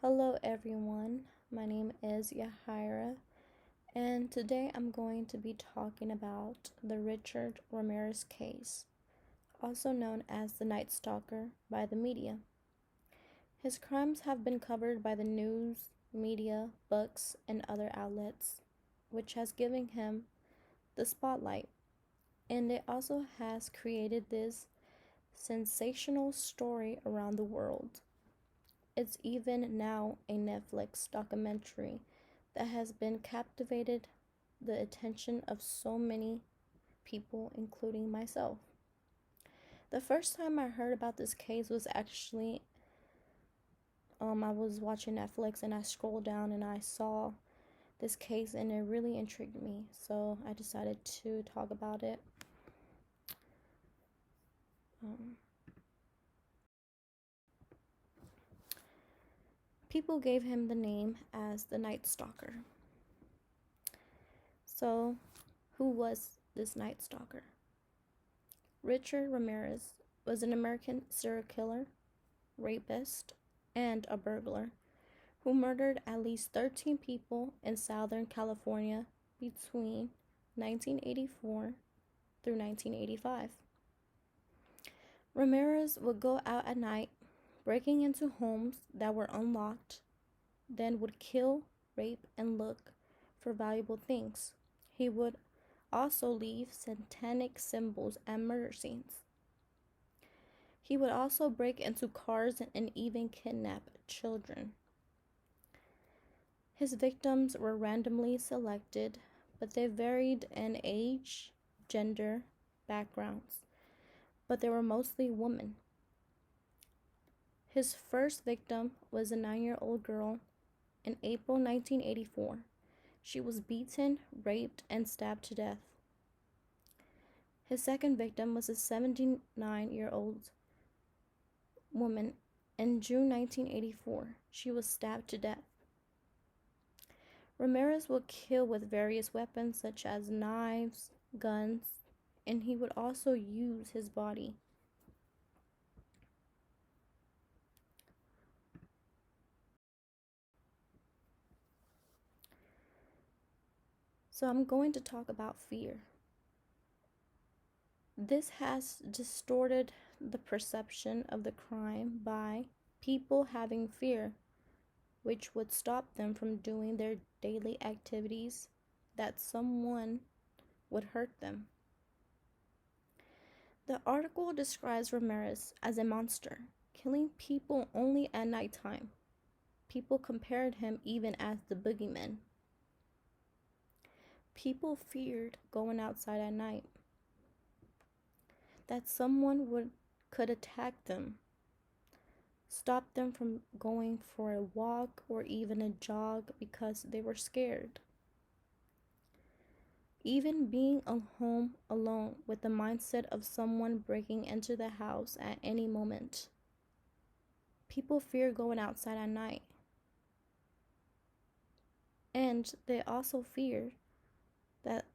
Hello everyone, my name is Yahira, and today I'm going to be talking about the Richard Ramirez case, also known as the Night Stalker by the media. His crimes have been covered by the news, media, books, and other outlets, which has given him the spotlight, and it also has created this sensational story around the world. It's even now a Netflix documentary that has been captivated the attention of so many people, including myself. The first time I heard about this case was actually I was watching Netflix and I scrolled down and I saw this case and it really intrigued me, so I decided to talk about it. People gave him the name as the Night Stalker. So, who was this Night Stalker? Richard Ramirez was an American serial killer, rapist, and a burglar who murdered at least 13 people in Southern California between 1984 through 1985. Ramirez would go out at night, breaking into homes that were unlocked, then would kill, rape, and look for valuable things. He would also leave satanic symbols at murder scenes. He would also break into cars and even kidnap children. His victims were randomly selected, but they varied in age, gender, backgrounds, but they were mostly women. His first victim was a 9-year-old girl in April 1984. She was beaten, raped, and stabbed to death. His second victim was a 79-year-old woman in June 1984. She was stabbed to death. Ramirez would kill with various weapons such as knives, guns, and he would also use his body. So I'm going to talk about fear. This has distorted the perception of the crime by people having fear, which would stop them from doing their daily activities, that someone would hurt them. The article describes Ramirez as a monster, killing people only at nighttime. People compared him even as the boogeyman. People feared going outside at night, that someone could attack them, stop them from going for a walk or even a jog because they were scared. Even being at home alone with the mindset of someone breaking into the house at any moment. People fear going outside at night. And they also fear that,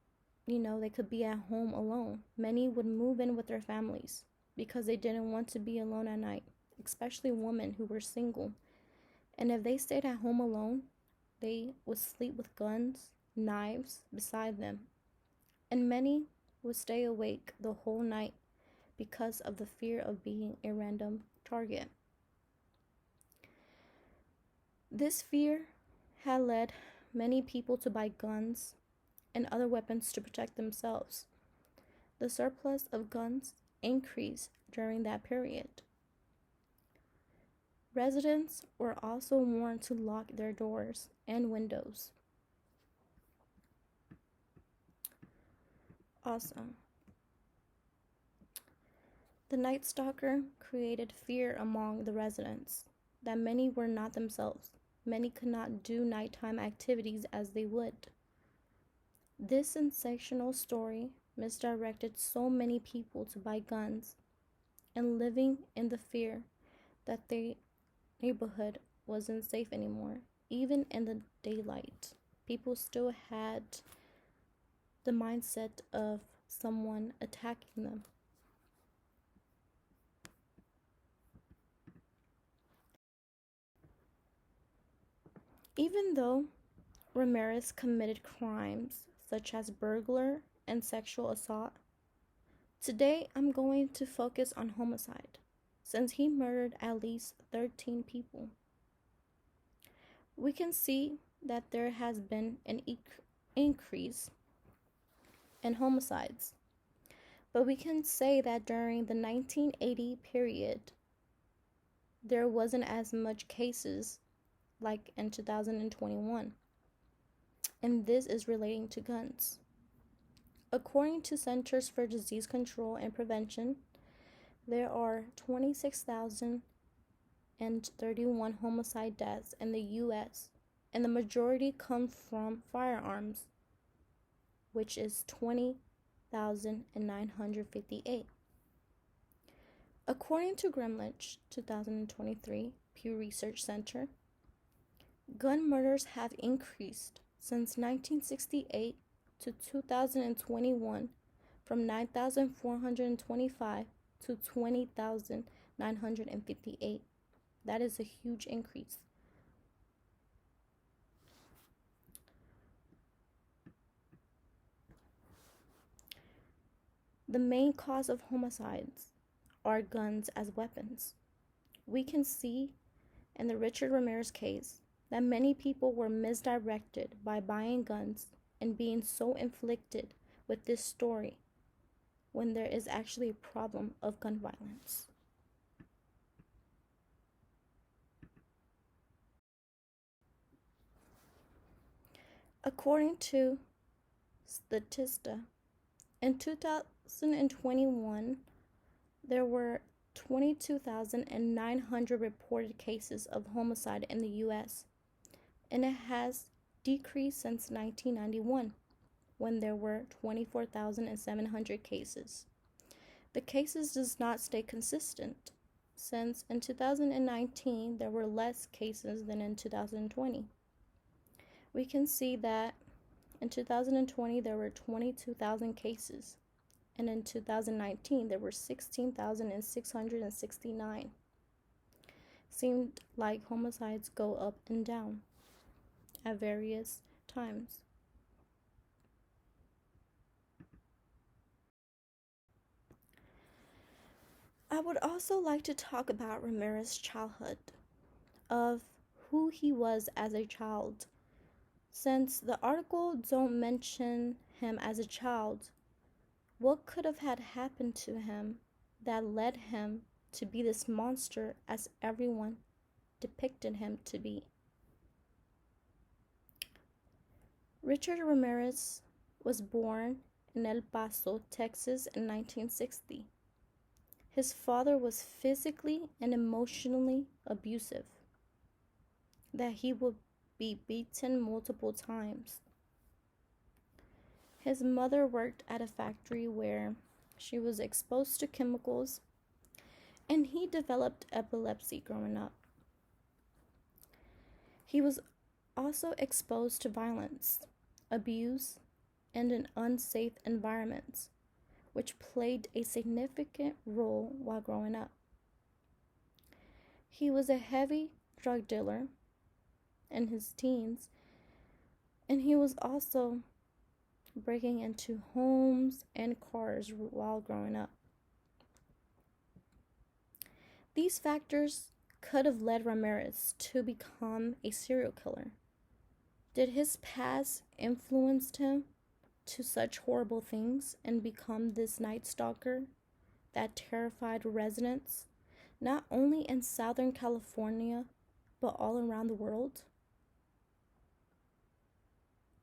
they could be at home alone. Many would move in with their families because they didn't want to be alone at night, especially women who were single. And if they stayed at home alone, they would sleep with guns, knives beside them. And many would stay awake the whole night because of the fear of being a random target. This fear had led many people to buy guns and other weapons to protect themselves. The surplus of guns increased during that period. Residents were also warned to lock their doors and windows. Also, the Night Stalker created fear among the residents that many were not themselves. Many could not do nighttime activities as they would. This sensational story misdirected so many people to buy guns and living in the fear that their neighborhood wasn't safe anymore. Even in the daylight, people still had the mindset of someone attacking them. Even though Ramirez committed crimes such as burglary and sexual assault, today I'm going to focus on homicide, since he murdered at least 13 people. We can see that there has been an increase in homicides, but we can say that during the 1980 period, there wasn't as much cases like in 2021, and this is relating to guns. According to Centers for Disease Control and Prevention, there are 26,031 homicide deaths in the U.S., and the majority come from firearms, which is 20,958. According to Greenwich 2023 Pew Research Center, gun murders have increased since 1968 to 2021 from 9,425 to 20,958. That is a huge increase. The main cause of homicides are guns as weapons. We can see in the Richard Ramirez case that many people were misdirected by buying guns and being so inflicted with this story when there is actually a problem of gun violence. According to Statista, in 2021, there were 22,900 reported cases of homicide in the U.S., and it has decreased since 1991, when there were 24,700 cases. The cases does not stay consistent, since in 2019 there were less cases than in 2020. We can see that in 2020 there were 22,000 cases, and in 2019 there were 16,669. Seemed like homicides go up and down at various times. I would also like to talk about Ramirez's childhood, of who he was as a child. Since the article don't mention him as a child, what could have had happened to him that led him to be this monster as everyone depicted him to be? Richard Ramirez was born in El Paso, Texas in 1960. His father was physically and emotionally abusive, that he would be beaten multiple times. His mother worked at a factory where she was exposed to chemicals, and he developed epilepsy growing up. He was also exposed to violence, abuse, and an unsafe environment, which played a significant role while growing up. He was a heavy drug dealer in his teens, and he was also breaking into homes and cars while growing up. These factors could have led Ramirez to become a serial killer. Did his past influence him to such horrible things and become this night stalker that terrified residents, not only in Southern California, but all around the world?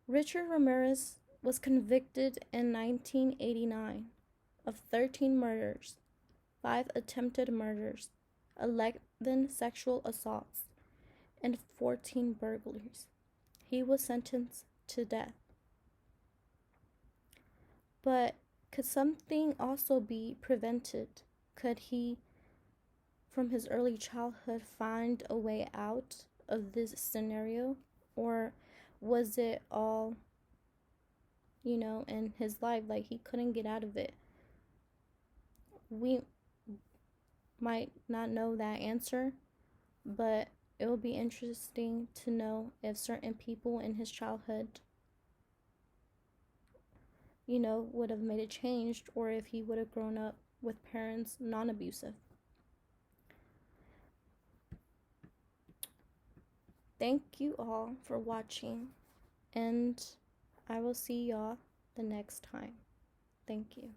Richard Ramirez was convicted in 1989 of 13 murders, 5 attempted murders, 11 sexual assaults, and 14 burglaries. He was sentenced to death. But could something also be prevented? Could he, from his early childhood, find a way out of this scenario? Or was it all, in his life, like he couldn't get out of it? We might not know that answer, but it will be interesting to know if certain people in his childhood, would have made it changed, or if he would have grown up with parents non-abusive. Thank you all for watching, and I will see y'all the next time. Thank you.